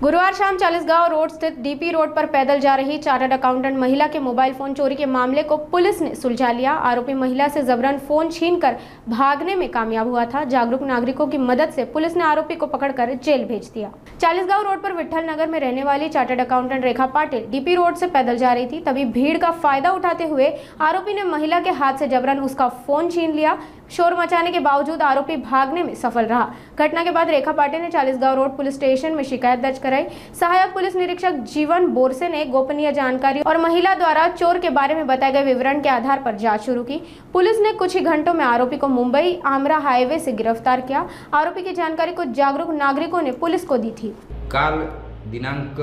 गुरुवार शाम चालीसगांव रोड स्थित DP road पर पैदल जा रही चार्टर्ड अकाउंटेंट महिला के मोबाइल फोन चोरी के मामले को पुलिस ने सुलझा लिया। आरोपी महिला से जबरन फोन छीनकर भागने में कामयाब हुआ था। जागरूक नागरिकों की मदद से पुलिस ने आरोपी को पकड़कर जेल भेज दिया। चालीसगांव रोड पर विठल नगर में रहने वाली चार्टर्ड अकाउंटेंट रेखा पाटिल डीपी रोड से पैदल जा रही थी। तभी भीड़ का फायदा उठाते हुए आरोपी ने महिला के हाथ से जबरन उसका फोन छीन लिया। शोर मचाने के बावजूद आरोपी भागने में सफल रहा। घटना के बाद रेखा पाटिल ने चालीसगांव रोड पुलिस स्टेशन में शिकायत दर्ज कराई। सहायक पुलिस निरीक्षक जीवन बोरसे ने गोपनीय जानकारी और महिला द्वारा चोर के बारे में बताए गए विवरण के आधार पर जांच शुरू की। पुलिस ने कुछ ही घंटों में आरोपी को मुंबई आमरा हाईवे से गिरफ्तार किया। आरोपी की जानकारी को जागरूक नागरिकों ने पुलिस को दी थी। काल दिनांक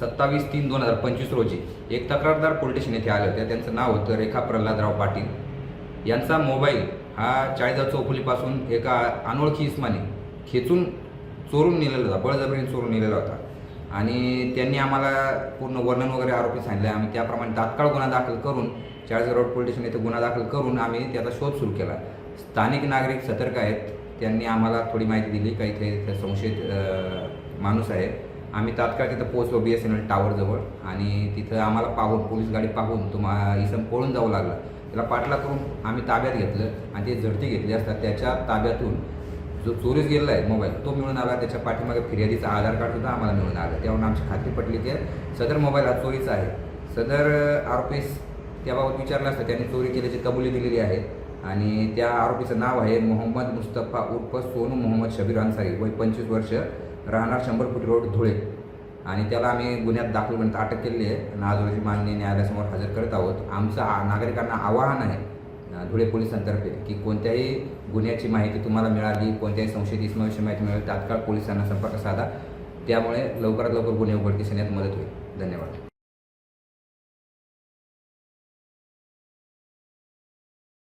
27/3/2025 रोजी एक तक्रारदार पोलीस स्टेशन येथे आले होते। त्यांचं नाव होतं रेखा प्रल्हादराव पाटील। यांचा मोबाईल हा चाळीसगाव चौफुलीपासून एका अनोळखी इस्माने खेचून चोरून नेलेला होता, बळजबरीने चोरून नेलेला होता आणि त्यांनी आम्हाला पूर्ण वर्णन वगैरे आरोपी सांगितले। आम्ही त्याप्रमाणे तात्काळ गुन्हा दाखल करून चाळीसगाव रोड पोलीस स्टेशन येथे गुन्हा दाखल करून आम्ही त्याचा शोध सुरू केला। स्थानिक नागरिक सतर्क आहेत, त्यांनी आम्हाला थोडी माहिती दिली काही काही संशयित माणूस आहे। आम्ही तात्काळ तिथं पोहोचलो BSNL टावरजवळ आणि तिथं आम्हाला पाहून पोलीस गाडी पाहून इसम पळून जावं लागलं। त्याला पाठला करून आम्ही ताब्यात घेतलं आणि ते झडती घेतली असता त्याच्या ताब्यातून जो चोरीस गेलेला आहे मोबाईल तो मिळून आला। त्याच्या पाठीमागे फिर्यादीचा आधार कार्ड सुद्धा आम्हाला मिळून आलं। त्यावरून आमची खात्री पटली की सदर मोबाईल हा चोरीचा आहे। सदर आरोपीस त्याबाबत विचारलं असतं त्यांनी चोरी केल्याची कबुली दिलेली आहे आणि त्या आरोपीचं नाव आहे मोहम्मद मुस्तफा उर्फ सोनू मोहम्मद शबीर अन्सारी, वय 25 वर्ष, राहणार 100 फूट रोड धुळे आणि त्याला आम्ही गुन्ह्यात दाखल करून अटक केलेली आहे आणि आज रोजी माननीय न्यायालयासमोर हजर करत आहोत। आमचं नागरिकांना आवाहन आहे धुळे पोलिसांतर्फे की कोणत्याही गुन्ह्याची माहिती तुम्हाला मिळाली, कोणत्याही संशयित इसमाविषयी माहिती मिळाली तात्काळ पोलिसांना संपर्क साधा। त्यामुळे लवकरात लवकर गुन्हे उघडकीस येण्यात मदत होईल। धन्यवाद।